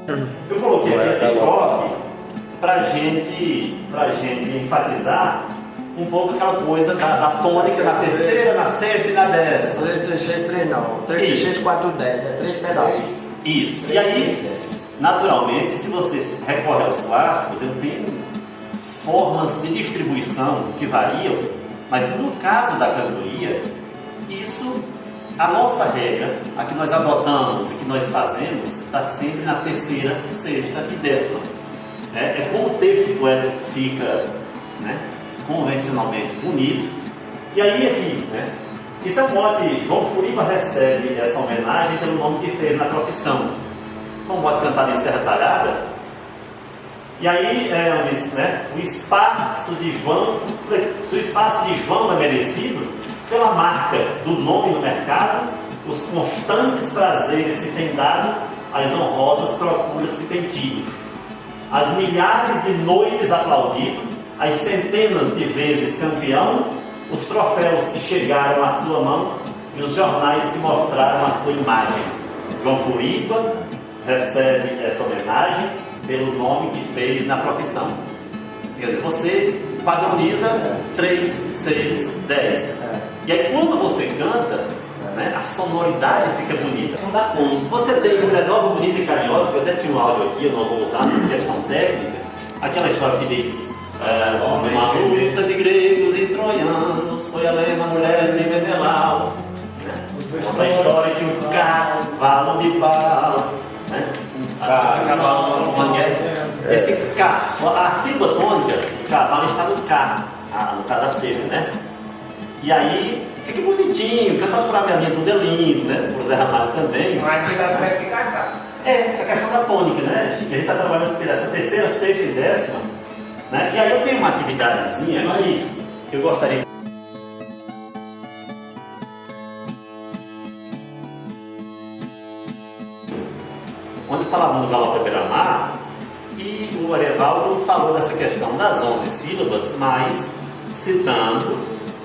Eu coloquei aqui esse estrofe para gente enfatizar um pouco aquela coisa da tônica na terceira, na sexta e na décima. 3, 3, 6, 3 não. 3, 6, 4, 10. É 3 pedaços. Isso. E aí, naturalmente, se você recorre aos clássicos, eu tenho formas de distribuição que variam, mas no caso da cantoria, isso, a nossa regra, a que nós adotamos e que nós fazemos, está sempre na terceira, sexta e décima. É como o texto poético fica, né, convencionalmente bonito. E aí aqui, né, isso é um mote. João Furiba recebe essa homenagem pelo nome que fez na profissão. Foi um mote cantado em Serra Talhada. E aí diz, né, o espaço de João é merecido pela marca do nome no mercado, os constantes prazeres que tem dado, as honrosas procuras que tem tido, as milhares de noites aplaudido, as centenas de vezes campeão, os troféus que chegaram à sua mão e os jornais que mostraram a sua imagem. João Furiba recebe essa homenagem pelo nome que fez na profissão. Quer dizer, você padroniza 3, 6, 10. E aí quando você canta, né, a sonoridade fica bonita. Você tem uma nova, bonita e carinhosa, que eu até tinha um áudio aqui, eu não vou usar por questão técnica, aquela história que diz: uma luta de gregos e troianos, foi Helena, mulher de Menelau. Conta a história que o cavalo de pau, né? Esse K, a sílaba tônica, o cavalo está no K, no caso a sexta, né? E aí fica bonitinho, cantado por Amelinha, tudo é lindo, né? Por Zé Ramalho também. Mas cuidado vai ficar cá. É a questão da tônica, né, Chico? A gente está trabalhando essa terceira, sexta e décima, né? E aí eu tenho uma atividadezinha aqui que eu gostaria de... onde falava no Galope Beira-Mar, e o Arevaldo falou dessa questão das 11 sílabas, mas citando,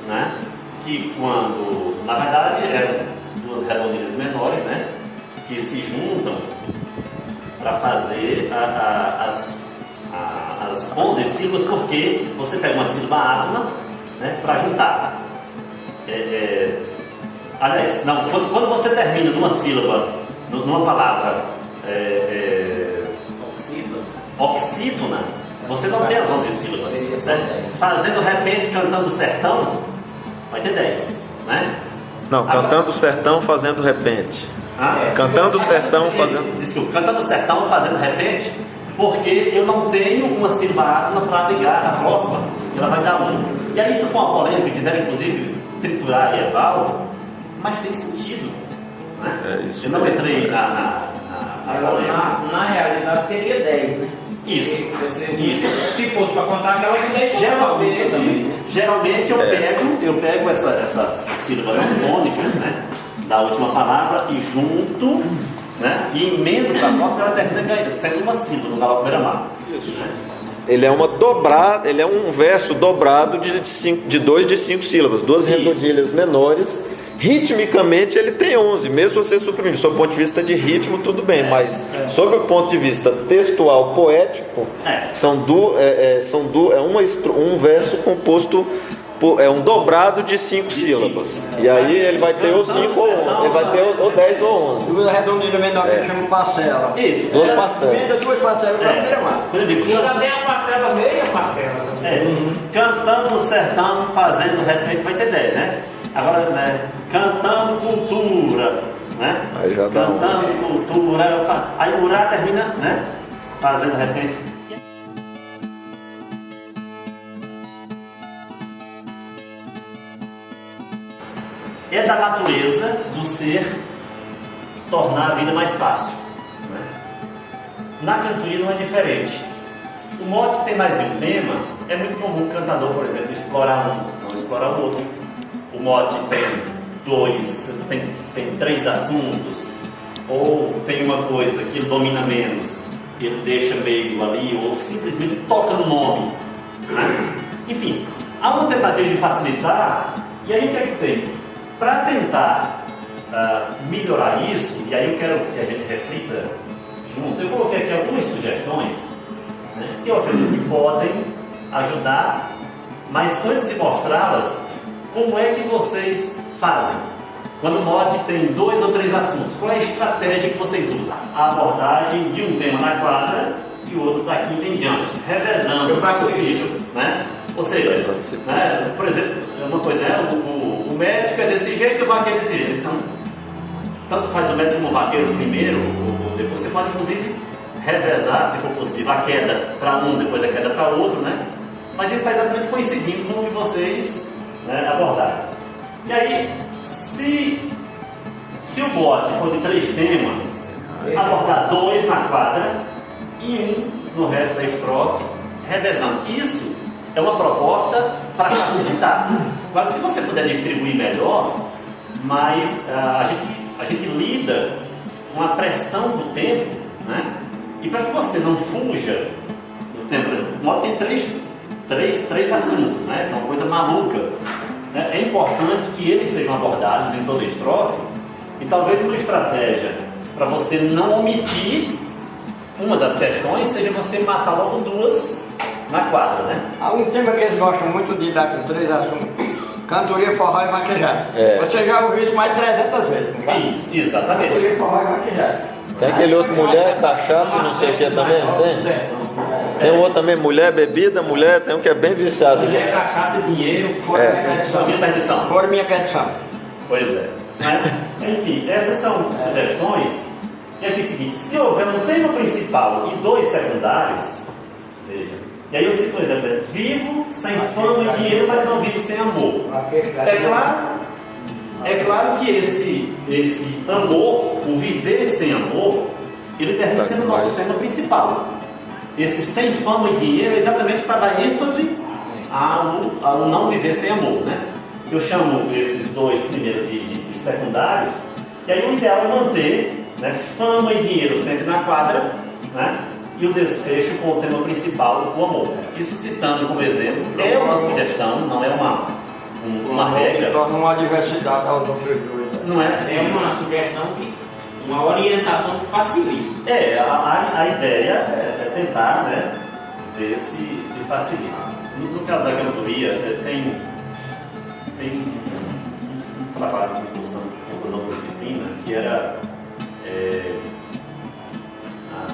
né, que quando, na verdade, eram duas redondilhas menores, né, que se juntam para fazer as 11 sílabas, porque você pega uma sílaba átona, né, para juntar. Aliás, não, quando você termina numa sílaba, numa palavra oxítona, você não tem as 11 sílabas. Né? Fazendo repente, cantando sertão, vai ter 10, né? Não, cantando sertão, fazendo repente. Cantando sertão, fazendo... Desculpa, cantando sertão, fazendo repente, porque eu não tenho uma sílaba átona para ligar a próxima, que ela vai dar 1. E aí isso foi uma polêmica, quiseram inclusive triturar Eval, mas tem sentido, né? Isso. Eu não entrei na realidade teria 10, né? Isso. Isso. Se fosse para contar aquela que 10, geralmente eu pego essa sílaba tônica, né, da última palavra e junto, né, e emendo para a próxima, ela termina sendo uma sílaba no Galope Beira-Mar. Isso. Ele é um verso dobrado de 2 de 5 sílabas, duas redondilhas menores. Ritmicamente ele tem 11, mesmo você suprimindo. Sob o ponto de vista de ritmo, tudo bem, mas sob o ponto de vista textual, poético, um verso composto por um dobrado de 5 sílabas. E aí ele vai ter ou 5 ou 11, ele vai ter ou 10 ou 11. Duas redondilhas menores que chama parcela. Isso. Duas parcelas. Emenda 2 parcelas para Beira-Mar. Quando eu digo e ainda tem a parcela, meia parcela. Cantando sertão, fazendo de repente, vai ter 10, né? Agora, né, cantando cultura, né? Aí já dá cantando 11. cultura, aí o Urá termina, né? Fazendo de repente. É da natureza do ser tornar a vida mais fácil, né? Na cantoria não é diferente. O mote tem mais de um tema. É muito comum o cantador, por exemplo, explorar um, não explorar o outro. O mote tem 3 assuntos, ou tem uma coisa que ele domina menos, ele deixa meio ali, ou simplesmente toca no nome, né? Enfim, há uma tentativa de facilitar, e aí o que é que tem? Para tentar melhorar isso, e aí eu quero que a gente reflita junto, eu coloquei aqui algumas sugestões, né, que eu acredito que podem ajudar, mas antes de mostrá-las, como é que vocês fazem? Quando o mod tem 2 ou 3 assuntos, qual é a estratégia que vocês usam? A abordagem de um tema na quadra e o outro da quinta em diante, revezando, se possível, né? Ou seja, né, por exemplo, uma coisa, né, o médico é desse jeito e o vaqueiro é desse jeito. Então, tanto faz o médico como o vaqueiro primeiro, ou depois você pode inclusive revezar, se for possível, a queda para um, depois a queda para outro, né? Mas isso está exatamente coincidindo com o que vocês, né, abordaram. E aí, se o bote for de 3 temas, abordar 2 na quadra e 1 no resto da estrofe, revezando. Isso é uma proposta para facilitar. Claro, se você puder distribuir melhor, mas a gente lida com a pressão do tempo, né? E para que você não fuja do tempo, por exemplo, o modo tem três assuntos, né? Que é uma coisa maluca. Né? É importante que eles sejam abordados em toda a estrofe, e talvez uma estratégia para você não omitir uma das questões seja você matar logo 2 na quadra, né? Há um tema que eles gostam muito de dar com 3 assuntos: cantoria, forró e vaquejada. Você já ouviu isso mais de 300 vezes, não é? Isso, exatamente. Cantoria, forró e vaquejada. Tem aquele outro, mulher, cachaça, não sei o que também, não tem? Tem um outro também, mulher, bebida, mulher, tem um que é bem viciado. Mulher, cachaça e dinheiro, Fora minha perdição. Minha perdição. Fora minha perdição. Pois é. Né? Enfim, essas são sugestões. E aqui é o seguinte: se houver um tema principal e 2 secundários, veja, e aí eu cito um exemplo: vivo sem fama e dinheiro, mas não vivo sem amor. É claro que esse amor, o viver sem amor, ele termina sendo o nosso tema principal. Esse sem fama e dinheiro é exatamente para dar ênfase ao não viver sem amor, né? Eu chamo esses 2 primeiros de secundários, e aí o ideal é manter, né, fama e dinheiro sempre na quadra, né? E o desfecho com o tema principal, o amor. Isso, citando como exemplo, é uma sugestão, não é uma regra. Torna uma diversidade ao do freio. Não é É uma sugestão, uma orientação que facilita. A ideia é tentar, né, ver se facilita. No caso da cantoria, tem um trabalho de conclusão da disciplina que era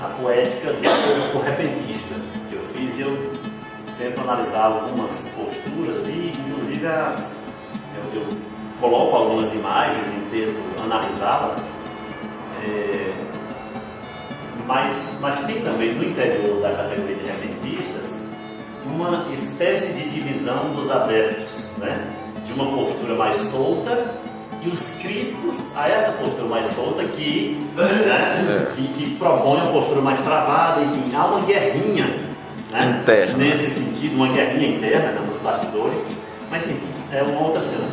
a poética do repentista, que eu fiz, e eu tento analisar algumas posturas e inclusive eu coloco algumas imagens e tento analisá-las, mas tem também no interior da categoria de repentistas uma espécie de divisão dos adeptos, né? De uma postura mais solta, e os críticos a essa postura mais solta que propõe uma postura mais travada. Enfim, há uma guerrinha, né, interna. nesse sentido, uma guerrinha interna, né, nos bastidores, mas enfim, é uma outra cena.